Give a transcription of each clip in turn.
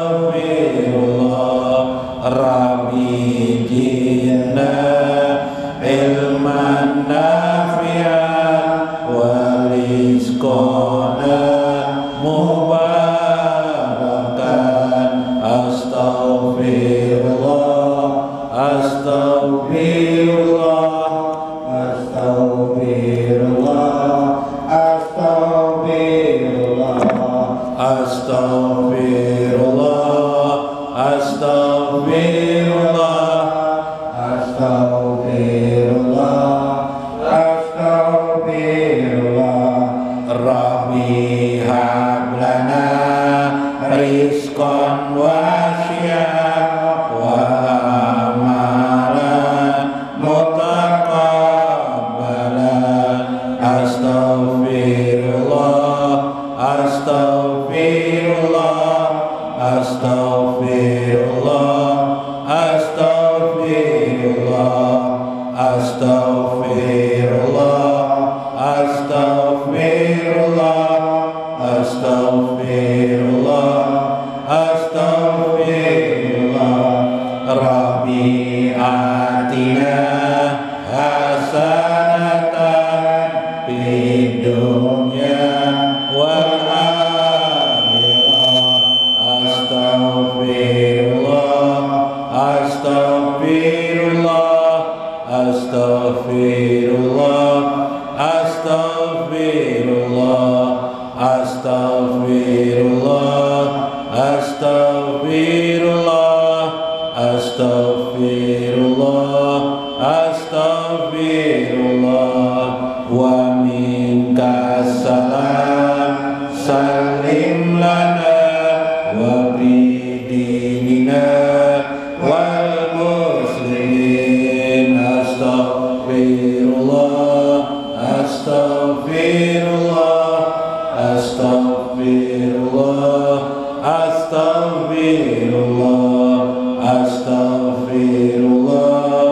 astaghfirullah Rabbi jinna ilman nafi'an wa rizqana mubarakan astaghfirullah astaghfirullah astaghfirullah astaghfirullah astaghfirullah astaghfirullah astaghfirullah astaghfirullah Rabbi hablana rizqan wasi'an wa amalan mutaqabbalan astaghfirullah astaghfirullah astaghfirullah astaghfirullah astaghfirullah astaghfirullah astaghfirullah astaghfirullah Rabbi atina hasanatan fid dunya wal akhirah astaghfirullah astaghfirullah astaghfirullah astaghfirullah astaghfirullah astaghfirullah astaghfirullah astaghfirullah wa minka salam salim lana wa bidinina wal muslimin astaghfirullah astaghfirullah astaghfirullah astaghfirullah astaghfirullah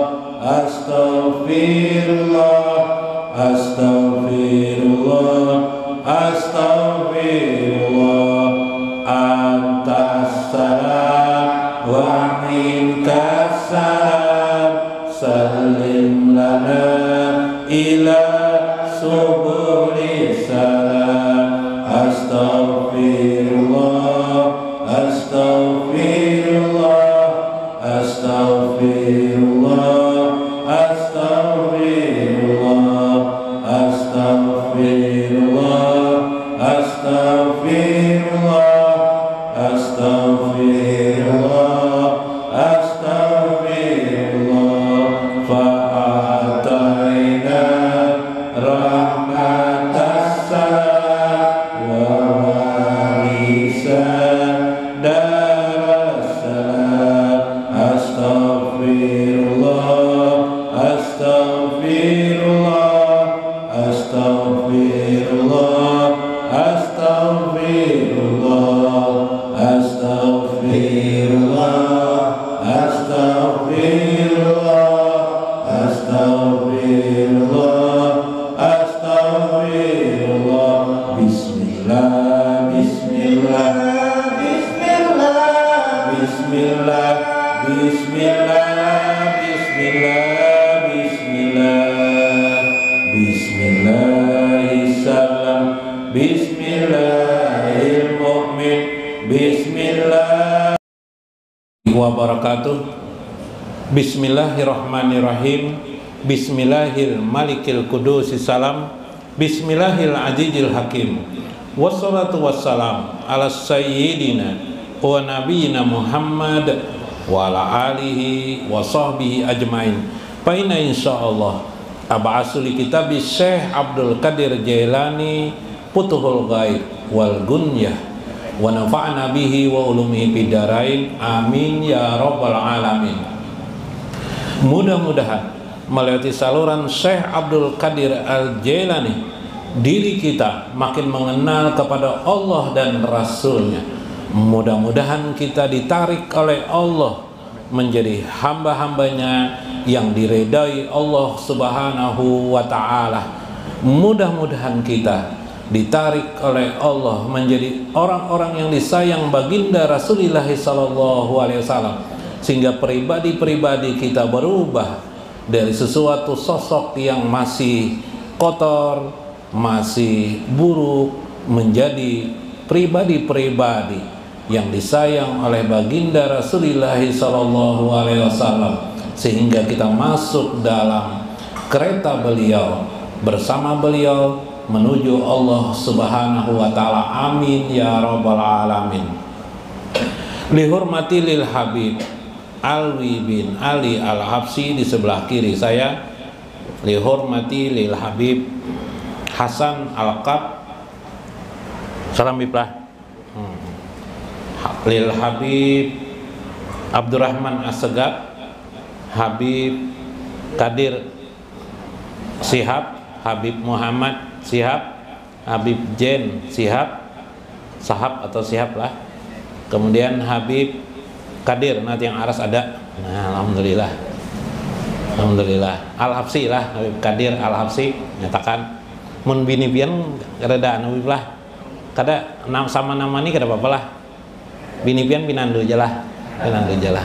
astaghfirullah astaghfirullah astaghfirullah antas salam wa minkas salam salim lana ila subuli salam astaghfirullah astaghfirullah astaghfirullah astaghfirullah astaghfirullah astaghfirullah astaghfirullah astaghfirullah fa'ataina rahmatas salam wa warisan darassalam astaghfirullah astaghfirullah astaghfirullah astaghfirullah astaghfirullah astaghfirullah astaghfirullah astaghfirullah bismillah bismillah bismillah bismillah bismillah bismillah bismillah bismillahirrahmanirrahim bismillahirrahmanirrahim bismillah wabarakatuh bismillahirrahmanirrahim bismillahil malikil qudusis salam bismillahil azizil hakim wassalatu wassalam ala sayyidina wa nabiyina Muhammad wa ala alihi wa sahbihi ajmain fa inna insyaallah ab'asuli kitab Syekh Abdul Qadir Jailani Futuhul Ghaib wal Gunyah wa nafa'na bihi wa ulumihi bidarain amin ya rabbal alamin. Mudah-mudahan melalui saluran Syekh Abdul Qadir Al-Jailani diri kita makin mengenal kepada Allah dan Rasulnya. Mudah-mudahan kita ditarik oleh Allah menjadi hamba-hambanya yang diredai Allah Subhanahu wa ta'ala. Mudah-mudahan kita ditarik oleh Allah menjadi orang-orang yang disayang baginda Rasulullah sallallahu alaihi wasallam, sehingga pribadi-pribadi kita berubah dari sesuatu sosok yang masih kotor, masih buruk, menjadi pribadi-pribadi yang disayang oleh baginda Rasulullah sallallahu alaihi wasallam, sehingga kita masuk dalam kereta beliau, bersama beliau menuju Allah Subhanahu wa taala. Amin ya rabbal alamin. Lihurmati lil Habib Alwi bin Ali Al-Habsyi di sebelah kiri saya. Lihurmati lil Habib Hasan Al-Qab. Salam biplah. Lil Habib Abdurrahman As-Segaf, Habib Kadir Sihab, Habib Muhammad Sihab, Habib Jen Sihab, Sahab atau Sihab lah. Kemudian Habib Kadir, nanti yang aras ada. Nah, alhamdulillah. Alhamdulillah. Al-Habsyi lah, Habib Kadir Al-Habsyi nyatakan mun bini pian rada anu lah. Kada sama nama ini kada apa-apa lah. Bini pian pinandu aja lah. Pinandu aja lah.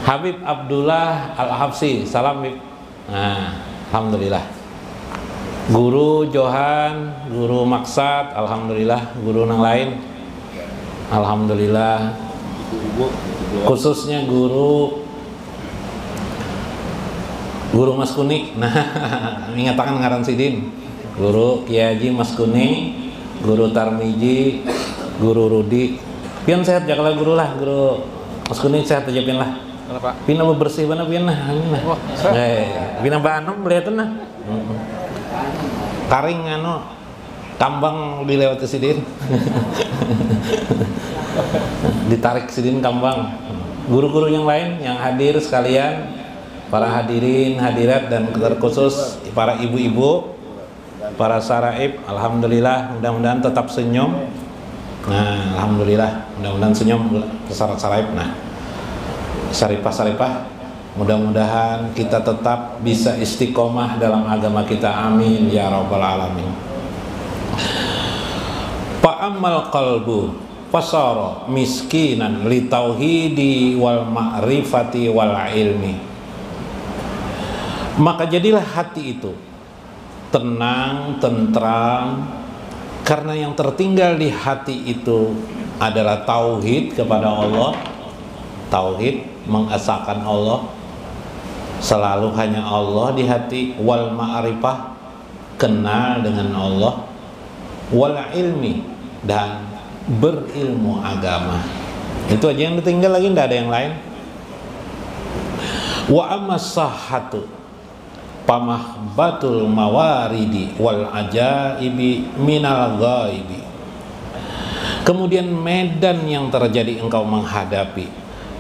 Habib Abdullah Al-Habsyi, salam Bib. Nah, alhamdulillah. Guru Johan, guru Maksad, alhamdulillah. Guru yang lain, alhamdulillah. Khususnya guru Mas Kuni. Nah, ingatakan ngaran sidin. Guru Kiai Haji Mas Kuni, guru Tarmiji, guru Rudi. Pian sehat jakala guru lah, guru Mas Kuni sehat aja pian lah. Kenapa? Pina bersih mana pian nah, amin lah. Pina banom kelihatan nah. Karing anu kambang dilewati sidin. Ditarik sidin kambang. Guru-guru yang lain yang hadir sekalian, para hadirin, hadirat, dan terkhusus para ibu-ibu, para saraib, alhamdulillah, mudah-mudahan tetap senyum. Nah, alhamdulillah, mudah-mudahan senyum saraib. Nah, saripah-saripah, mudah-mudahan kita tetap bisa istiqomah dalam agama kita. Amin ya rabbal alamin. Fa'ammal qalbu fasara miskinan li tauhidi wal ma'rifati wal ilmi. Maka jadilah hati itu tenang, tentram, karena yang tertinggal di hati itu adalah tauhid kepada Allah. Tauhid, mengesahkan Allah, selalu hanya Allah di hati. Wal ma'rifah, kenal dengan Allah. Wal ilmi, dan berilmu agama. Itu aja yang ditinggal, lagi tidak ada yang lain. Wa ammas sahhatu pamahbatul mawaridi wal ajaibi minal ghaibi. Kemudian medan yang terjadi engkau menghadapi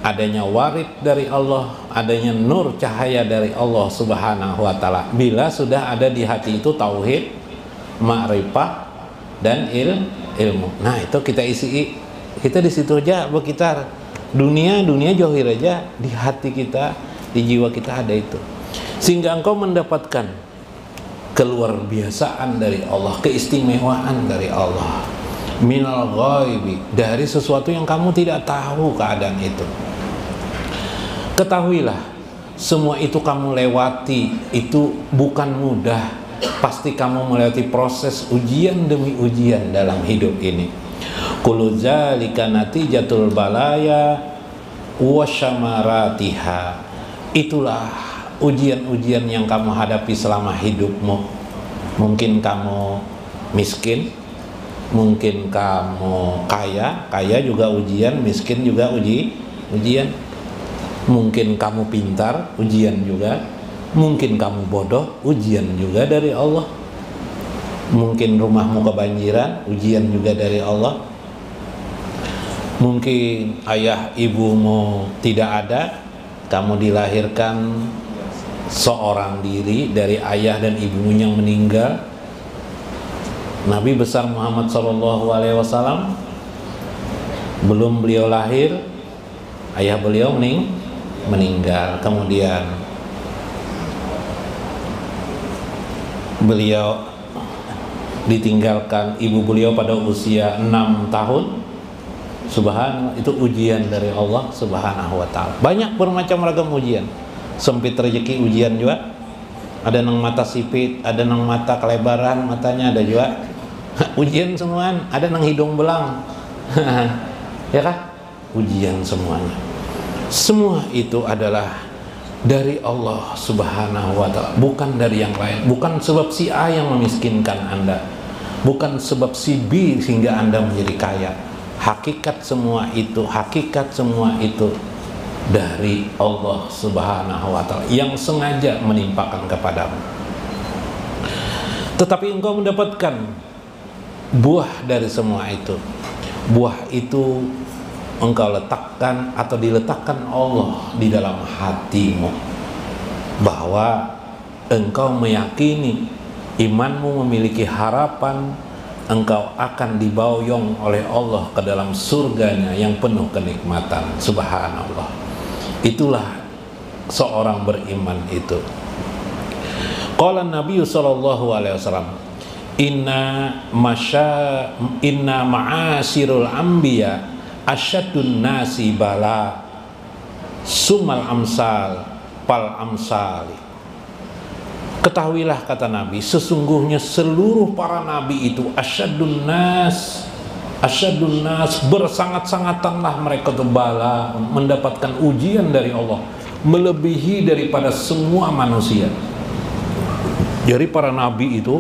adanya warid dari Allah, adanya nur cahaya dari Allah Subhanahu wa taala. Bila sudah ada di hati itu tauhid, ma'rifah, dan ilmu. Nah, itu kita isi, kita di situ aja berkitar. Dunia johir aja, di hati kita, di jiwa kita ada itu. Sehingga engkau mendapatkan keluar biasaan dari Allah, keistimewaan dari Allah. Minal ghaibi, dari sesuatu yang kamu tidak tahu keadaan itu. Ketahuilah, semua itu kamu lewati, itu bukan mudah. Pasti kamu melewati proses ujian demi ujian dalam hidup ini. Kullu dzalika natijatul balaya wa syamaratiha. Itulah ujian-ujian yang kamu hadapi selama hidupmu. Mungkin kamu miskin, mungkin kamu kaya juga ujian, miskin juga ujian. Mungkin kamu pintar, ujian juga. Mungkin kamu bodoh, ujian juga dari Allah. Mungkin rumahmu kebanjiran, ujian juga dari Allah. Mungkin ayah ibumu tidak ada, kamu dilahirkan seorang diri dari ayah dan ibumu yang meninggal. Nabi besar Muhammad SAW, belum beliau lahir, ayah beliau meninggal. Kemudian beliau ditinggalkan ibu beliau pada usia 6 tahun. Subhanallah, itu ujian dari Allah Subhanahu wa ta'ala. Banyak bermacam ragam ujian. Sempit rezeki ujian juga. Ada nang mata sipit, ada nang mata kelebaran matanya, ada juga ujian semuaan. Ada nang hidung belang. Ya kah? Ujian semuanya. Semua itu adalah dari Allah Subhanahu wa ta'ala, bukan dari yang lain. Bukan sebab si A yang memiskinkan Anda, bukan sebab si B sehingga Anda menjadi kaya. Hakikat semua itu dari Allah Subhanahu wa ta'ala yang sengaja menimpakan kepadamu. Tetapi engkau mendapatkan buah dari semua itu. Buah itu engkau letakkan atau diletakkan Allah di dalam hatimu, bahwa engkau meyakini, imanmu memiliki harapan engkau akan diboyong oleh Allah ke dalam surganya yang penuh kenikmatan. Subhanallah. Itulah seorang beriman itu. Qala Nabi sallallahu alaihi wasallam, inna ma'asirul anbiya asyadun nasi bala sumal amsal pal amsali. Ketahuilah, kata Nabi, sesungguhnya seluruh para nabi itu asyadun nas bersangat-sangatanlah mereka itu bala, mendapatkan ujian dari Allah, melebihi daripada semua manusia. Jadi para nabi itu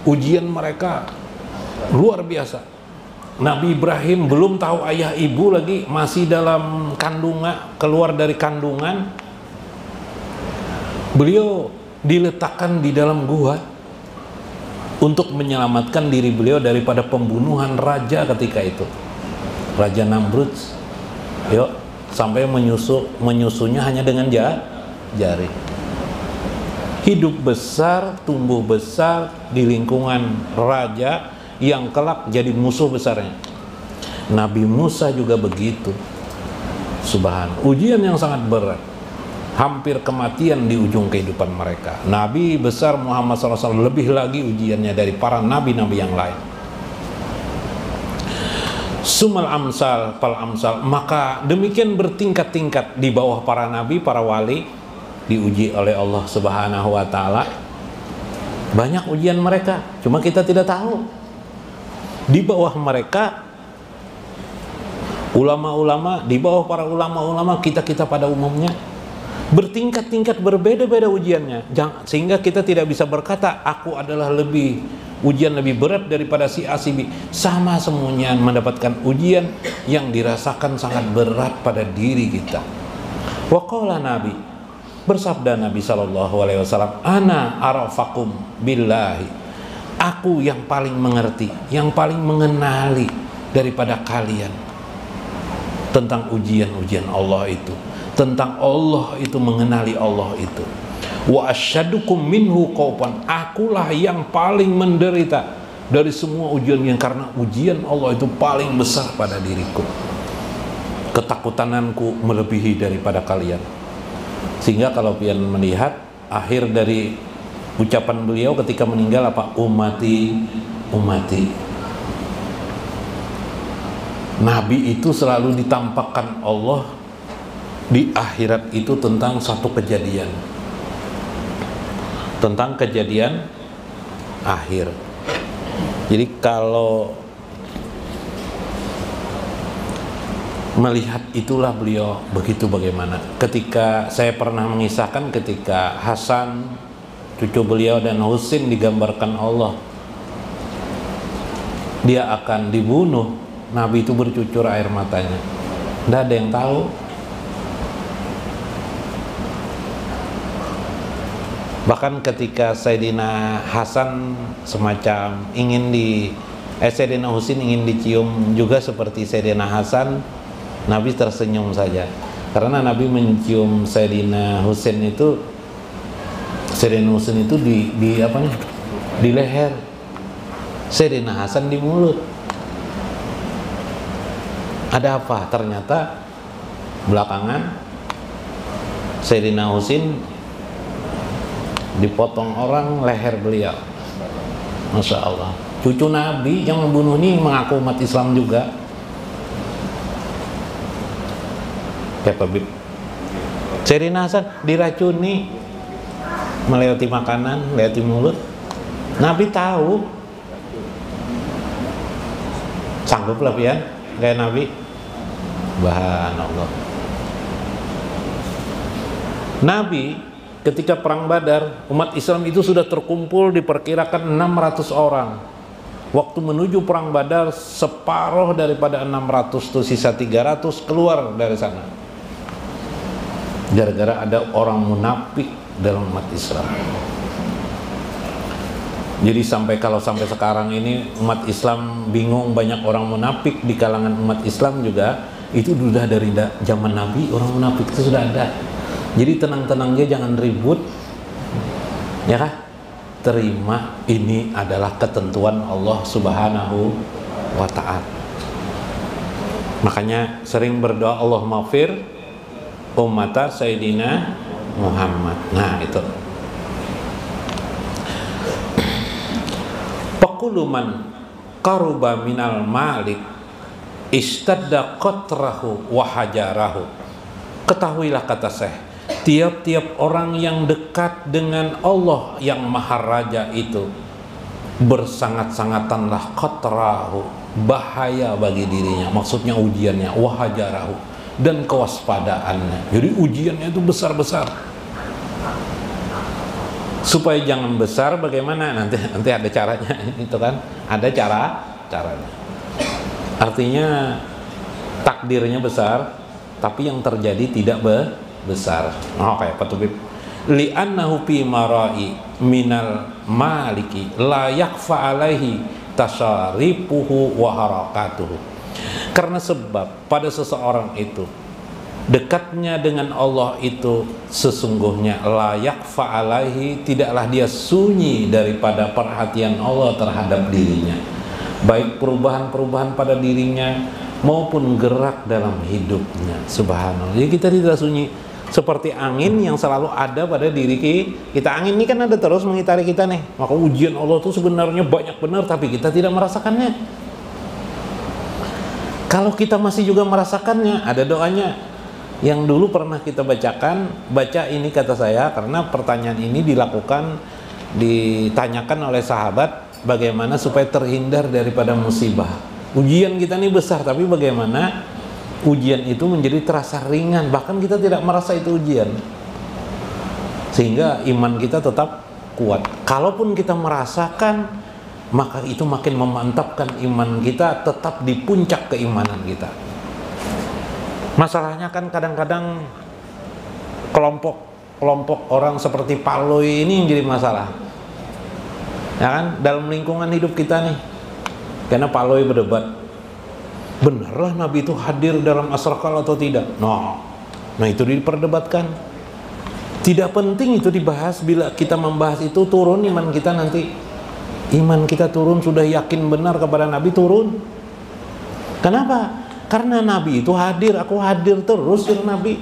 ujian mereka luar biasa. Nabi Ibrahim belum tahu ayah ibu lagi, masih dalam kandungan, keluar dari kandungan, beliau diletakkan di dalam gua untuk menyelamatkan diri beliau daripada pembunuhan raja ketika itu, Raja Namrud. Yuk, sampai menyusunya hanya dengan jari. Hidup besar, tumbuh besar di lingkungan raja yang kelak jadi musuh besarnya. Nabi Musa juga begitu. Subhanallah, ujian yang sangat berat, hampir kematian di ujung kehidupan mereka. Nabi besar Muhammad SAW lebih lagi ujiannya dari para nabi-nabi yang lain. Sumal amsal pal amsal, maka demikian bertingkat-tingkat di bawah para nabi, para wali, diuji oleh Allah Subhanahu wa ta'ala. Banyak ujian mereka, cuma kita tidak tahu. Di bawah mereka ulama-ulama, di bawah para ulama-ulama, kita pada umumnya bertingkat-tingkat, berbeda-beda ujiannya, sehingga kita tidak bisa berkata aku adalah ujian lebih berat daripada si A, si B. Sama semuanya mendapatkan ujian yang dirasakan sangat berat pada diri kita. Waqala Nabi, bersabda Nabi SAW, ana arafakum billahi, aku yang paling mengerti, yang paling mengenali daripada kalian tentang ujian-ujian Allah itu, tentang Allah itu, mengenali Allah itu. Wa asyadukum minhu qaufan, akulah yang paling menderita dari semua ujian, yang karena ujian Allah itu paling besar pada diriku. Ketakutananku melebihi daripada kalian. Sehingga kalau kalian melihat akhir dari ucapan beliau ketika meninggal apa? Ummati, ummati. Nabi itu selalu ditampakkan Allah di akhirat itu tentang satu kejadian, tentang kejadian akhir. Jadi kalau melihat itulah beliau begitu. Bagaimana ketika saya pernah mengisahkan ketika Hasan cucu beliau dan Husain digambarkan Allah dia akan dibunuh, Nabi itu bercucur air matanya, tidak ada yang tahu. Bahkan ketika Sayyidina Hasan semacam ingin Sayyidina Husain ingin dicium juga seperti Sayyidina Hasan, Nabi tersenyum saja. Karena Nabi mencium Sayyidina Husain itu di leher, Sayyidina Hasan di mulut. Ada apa? Ternyata belakangan Sayyidina Husain dipotong orang leher beliau. Masya Allah, cucu Nabi yang membunuh ini mengaku umat Islam juga. Ya Habib, Sherina Hasan diracuni melewati makanan, melewati mulut. Nabi tahu. Sanggup lah ya kayak Nabi. Subhanallah. Nabi ketika perang Badar, umat Islam itu sudah terkumpul diperkirakan 600 orang. Waktu menuju perang Badar, separuh daripada 600 itu sisa 300 keluar dari sana. Gara-gara ada orang munafik dalam umat Islam. Jadi kalau sampai sekarang ini umat Islam bingung, banyak orang munafik di kalangan umat Islam juga, itu sudah dari zaman Nabi orang munafik itu sudah ada. Jadi tenang-tenang aja, jangan ribut, ya kah? Terima ini adalah ketentuan Allah Subhanahu wa Ta'ala. Makanya sering berdoa, Allah maghfir ummata Sayyidina Muhammad. Nah itu. Pakuluman karuba minal malik istadda qatrahu wa hajarahu. Ketahuilah kata Syekh, tiap-tiap orang yang dekat dengan Allah yang Maha Raja itu bersangat-sangatanlah qatrahu, bahaya bagi dirinya, maksudnya ujiannya, wa hajarahu, dan kewaspadaannya. Jadi ujiannya itu besar-besar. Supaya jangan besar, bagaimana? Nanti ada caranya, itu kan ada caranya. Artinya takdirnya besar, tapi yang terjadi tidak besar. Kayak apa tuh? Li'annahu fi marai minal maliki la yakfa alaihi tasarifuhu wa harakatuhu. Karena sebab pada seseorang itu dekatnya dengan Allah itu sesungguhnya layak fa'alaihi, tidaklah dia sunyi daripada perhatian Allah terhadap dirinya, baik perubahan-perubahan pada dirinya maupun gerak dalam hidupnya. Subhanallah. Jadi kita tidak sunyi, seperti angin yang selalu ada pada diri kita. Angin ini kan ada terus mengitari kita nih. Maka ujian Allah itu sebenarnya banyak benar, tapi kita tidak merasakannya. Kalau kita masih juga merasakannya, ada doanya yang dulu pernah kita baca ini kata saya, karena pertanyaan ini ditanyakan oleh sahabat, bagaimana supaya terhindar daripada musibah. Ujian kita ini besar, tapi bagaimana ujian itu menjadi terasa ringan, bahkan kita tidak merasa itu ujian, sehingga iman kita tetap kuat. Kalaupun kita merasakan, maka itu makin memantapkan iman kita, tetap di puncak keimanan kita. Masalahnya kan kadang-kadang kelompok orang seperti Pak Loi ini yang jadi masalah, ya kan, dalam lingkungan hidup kita nih. Karena Pak Loi berdebat, benarlah Nabi itu hadir dalam asrakal atau tidak? Nah itu diperdebatkan. Tidak penting itu dibahas. Bila kita membahas itu, turun iman kita nanti. Iman kita turun, sudah yakin benar kepada Nabi, turun. Kenapa? Karena Nabi itu hadir, aku hadir terus dengan Nabi.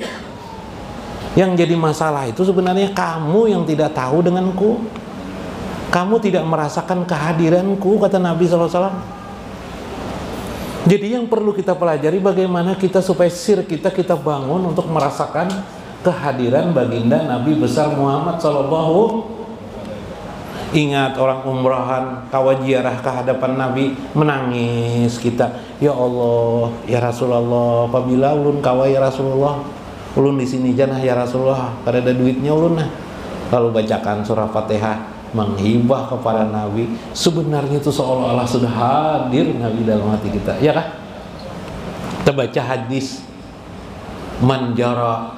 Yang jadi masalah itu sebenarnya kamu yang tidak tahu denganku. Kamu tidak merasakan kehadiranku, kata Nabi SAW. Jadi yang perlu kita pelajari, bagaimana kita supaya kita bangun untuk merasakan kehadiran baginda Nabi besar Muhammad SAW. Ingat orang umrahan kawajiarah ke hadapan Nabi, menangis kita, ya Allah, ya Rasulullah, apabila ulun kawa ya Rasulullah, ulun di sini janah ya Rasulullah, kada ada duitnya ulun nah. Lalu bacakan surah Fatihah, menghibah kepada Nabi. Sebenarnya itu seolah-olah sudah hadir Nabi dalam hati kita, ya kah? Kita baca hadis, manjara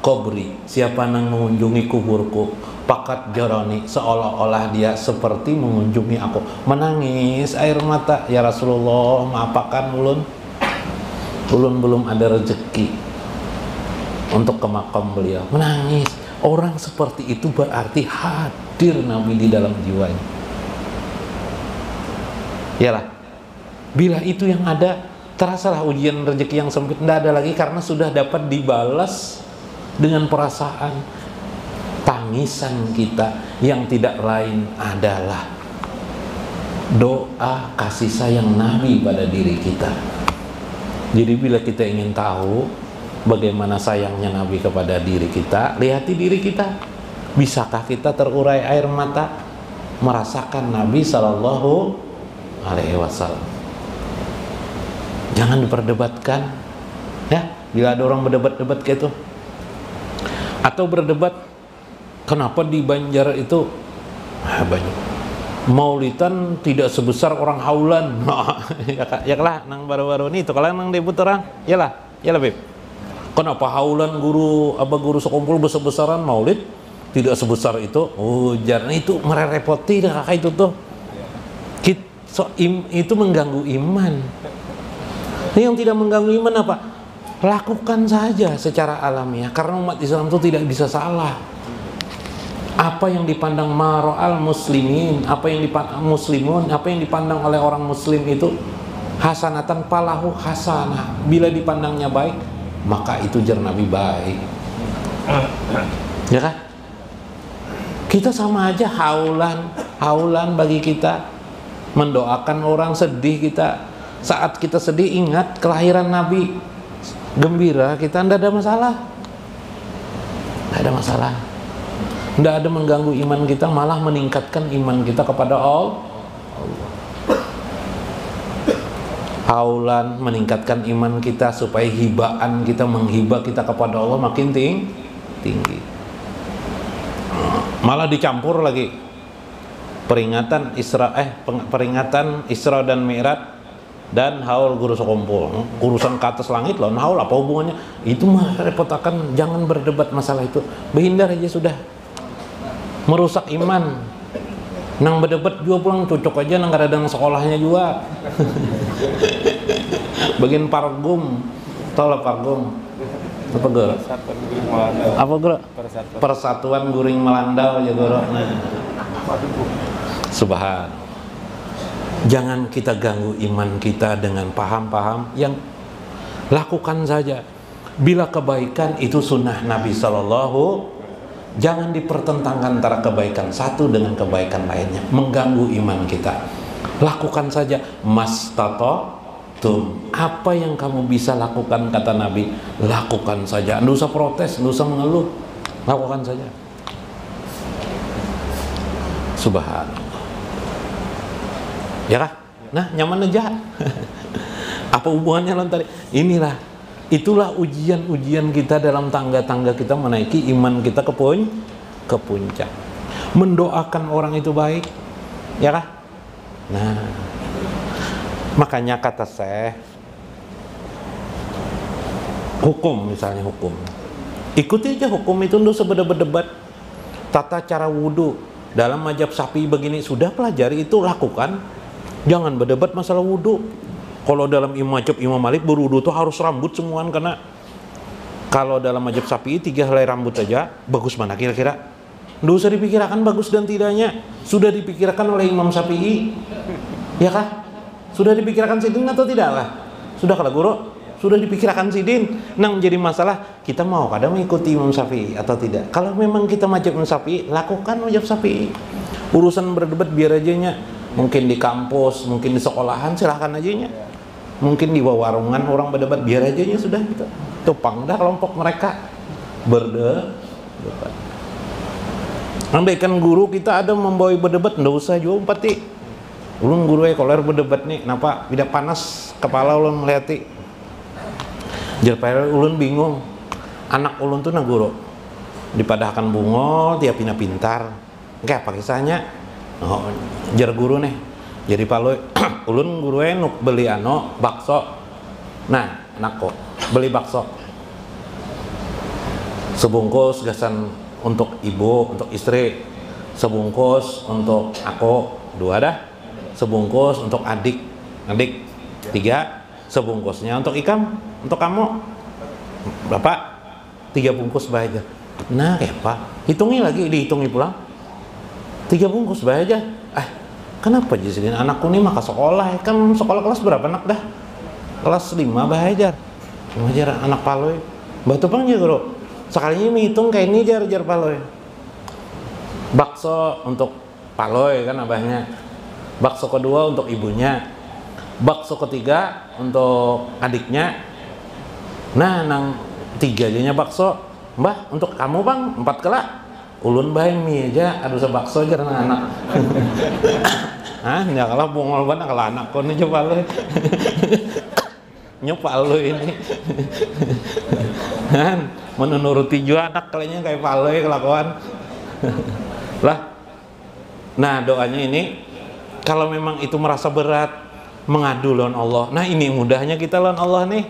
kubri, siapa yang mengunjungi kuburku, pakat jaroni, seolah-olah dia seperti mengunjungi aku. Menangis air mata, ya Rasulullah, maapakan ulun belum ada rezeki untuk ke makam beliau. Menangis. Orang seperti itu berarti hadir Nabi di dalam jiwanya. Yalah, bila itu yang ada, terasalah ujian rezeki yang sempit tidak ada lagi, karena sudah dapat dibalas dengan perasaan tangisan kita yang tidak lain adalah doa kasih sayang Nabi pada diri kita. Jadi bila kita ingin tahu bagaimana sayangnya Nabi kepada diri kita, lihati diri kita. Bisakah kita terurai air mata merasakan Nabi Sallallahu Alaihi Wasallam? Jangan diperdebatkan, ya. Bila ada orang berdebat-debat kayak itu, atau berdebat kenapa di Banjar itu banyak maulidan tidak sebesar orang haulan. Ya lah, nang baru-baru ini itu kalau nang debut orang, ya lah Beb. Kenapa haulan guru sekumpul besar-besaran maulid tidak sebesar itu? Ujar, itu merepoti kakak itu tuh. Itu mengganggu iman. Yang tidak mengganggu iman apa? Lakukan saja secara alamiah, karena umat Islam itu tidak bisa salah. Apa yang dipandang maro'al muslimin, apa yang dipandang muslimun, apa yang dipandang oleh orang muslim itu hasanatan palahu hasanah. Bila dipandangnya baik, maka itu jar Nabi baik. Ya kan? Kita sama aja haulan bagi kita, mendoakan orang sedih kita. Saat kita sedih ingat kelahiran Nabi, gembira kita, tidak ada masalah. Tidak ada masalah. Tidak ada mengganggu iman kita, malah meningkatkan iman kita kepada Allah. Haulan meningkatkan iman kita supaya hibaan kita, menghibah kita kepada Allah makin tinggi. Malah dicampur lagi peringatan Isra dan Mi'raj dan haul guru sekumpul. Urusan ke atas langit loh, haul apa hubungannya? Itu mah repot, akan jangan berdebat masalah itu. Berhindar aja sudah. Merusak iman. Nang berdebat juga pulang cocok aja nang kadang sekolahnya juga. Bagian pargum. Tahu lah pargum. Apa guru? Apa guru? Persatuan Guring Melandau ya guru. Subhan. Jangan kita ganggu iman kita dengan paham-paham yang lakukan saja. Bila kebaikan itu sunnah Nabi Sallallahu. Jangan dipertentangkan antara kebaikan satu dengan kebaikan lainnya, mengganggu iman kita. Lakukan saja mastata'tum. Apa yang kamu bisa lakukan, kata Nabi, lakukan saja. Nggak usah protes, nggak usah mengeluh, lakukan saja. Subhanallah. Ya kah? Nah, nyaman aja. Apa hubungannya lan tadi? Itulah ujian-ujian kita dalam tangga-tangga kita menaiki iman kita ke puncak. Mendoakan orang itu baik, ya kah? Nah, makanya kata saya, hukum misalnya hukum, ikuti aja hukum itu, nggak usah berdebat. Tata cara wudhu dalam mazhab Syafi'i begini, sudah pelajari itu, lakukan. Jangan berdebat masalah wudhu. Kalau dalam mazhab Imam Malik berwudu itu harus rambut semuaan, karena kalau dalam mazhab Syafi'i 3 helai rambut saja, bagus mana kira-kira? Nggak usah dipikirkan bagus dan tidaknya, sudah dipikirkan oleh Imam Syafi'i, ya kah? Sudah dipikirkan sidin atau tidak lah? Sudah kala guru? Sudah dipikirkan sidin. Nah, menjadi masalah kita mau kadang mengikuti Imam Syafi'i atau tidak. Kalau memang kita mazhab Imam Syafi'i, lakukan mazhab Syafi'i. Urusan berdebat biar ajanya. Mungkin di kampus, mungkin di sekolahan, silahkan ajanya. Mungkin di warungan orang berdebat, biar aja ya sudah gitu. Tupang dah kelompok mereka berdebat. Andaikan guru kita ada membawa berdebat, ndak usah juga umpati. Ulun guru koler berdebat nih, kenapa tidak panas kepala ulun melihati. Jadi ulun bingung. Anak ulun tuh nah guru dipadahkan bungol, tiap pina pintar. Kayak apa kisahnya? Oh, jar guru nih. Jadi paloy ulun guru nuk beli bakso. Nah, nako beli bakso sebungkus gasan untuk ibu, untuk istri, sebungkus untuk aku 2 dah, sebungkus untuk adik 3, sebungkusnya untuk ikam, untuk kamu Bapak 3 bungkus baik aja. Nah, kayak apa? Hitungi lagi, dihitungi pulang 3 bungkus baik aja. Kenapa jadi anakku nih maka sekolah, kan sekolah kelas berapa anak dah? Kelas 5 bahajar. Ngajar anak paloy. Batu pang ya guru. Sekalinya menghitung kayak ini jar paloy. Bakso untuk paloy kan abahnya. bakso kedua untuk ibunya, bakso ketiga untuk adiknya. Nah, nang tiga aja bakso, mbah untuk kamu bang 4 kelak. Ulun bae mie aja, aduh sebakso aja karena anak. Ah, ya kalau bongol banget kalau anak kau nih coba lu. Nyoba lu ini. Kan menuruti juga anak kalinya kayak palo ya kelakuan. Lah. Nah, doanya ini kalau memang itu merasa berat, mengadu lawan Allah. Nah, ini mudahnya kita lawan Allah nih.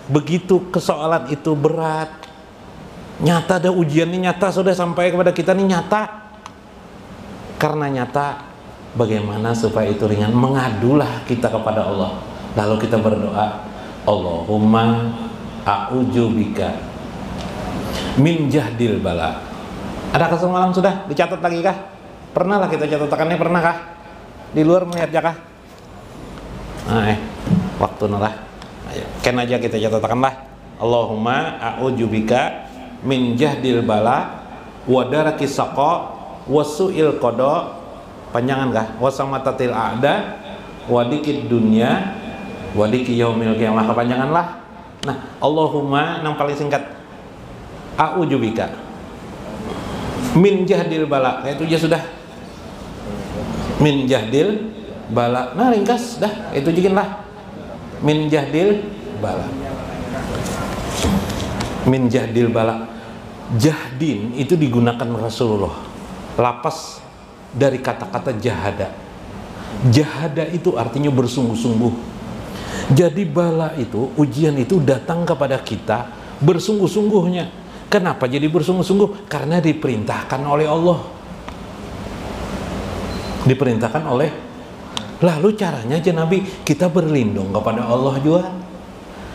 Begitu kesoalan itu berat, nyata ada ujian nih, nyata sudah sampai kepada kita nih, nyata. Karena nyata, bagaimana supaya itu ringan? Mengadulah kita kepada Allah. Lalu kita berdoa, Allahumma a'udzubika min jahdil bala. Adakah semalam sudah dicatat lagi kah? Pernah lah kita catatakannya, pernah kah? Di luar melihat kah? Nah, waktu nalah. Ayo, kan aja kita catatakan lah. Allahumma a'udzubika min jahdil bala wa darakis saqa wa su'il qada. Panjangan kah? Wa samatatil a'da wa dikid dunya wa diki yaumil qiyamah. Kepanjangan lah. Nah, Allahumma yang paling singkat, a'udzubika min jahdil bala. Itu aja sudah. Min jahdil bala. Nah, ringkas dah. Itu jikin lah. Min jahdil bala. Min jahdil bala. Jahdin itu digunakan Rasulullah. Lapas dari kata-kata jahada. Jahada itu artinya bersungguh-sungguh. Jadi bala itu, ujian itu datang kepada kita bersungguh-sungguhnya. Kenapa jadi bersungguh-sungguh? Karena diperintahkan oleh Allah. Diperintahkan oleh. Lalu caranya aja Nabi, kita berlindung kepada Allah juga.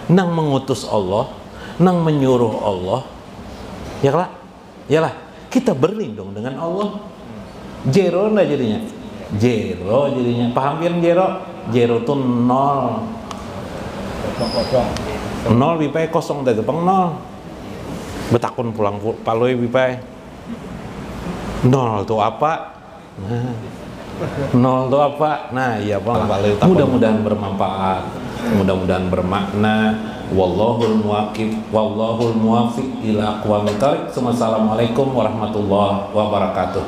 Nang mengutus Allah, nang menyuruh Allah. Ya lah, yalah, kita berlindung dengan Allah. Jero enggak jadinya? Jero jadinya. Paham kan jero? Jero itu 0. 0 bipai kosong dari tepang 0. Betakun pulang paloi bipai. 0 itu apa? Nah, 0 itu apa? Nah, iya Bang. Mudah-mudahan bermanfaat, mudah-mudahan bermakna. Wallahul muwaffiq ila aqwamit thoriq. Assalamualaikum warahmatullahi wabarakatuh.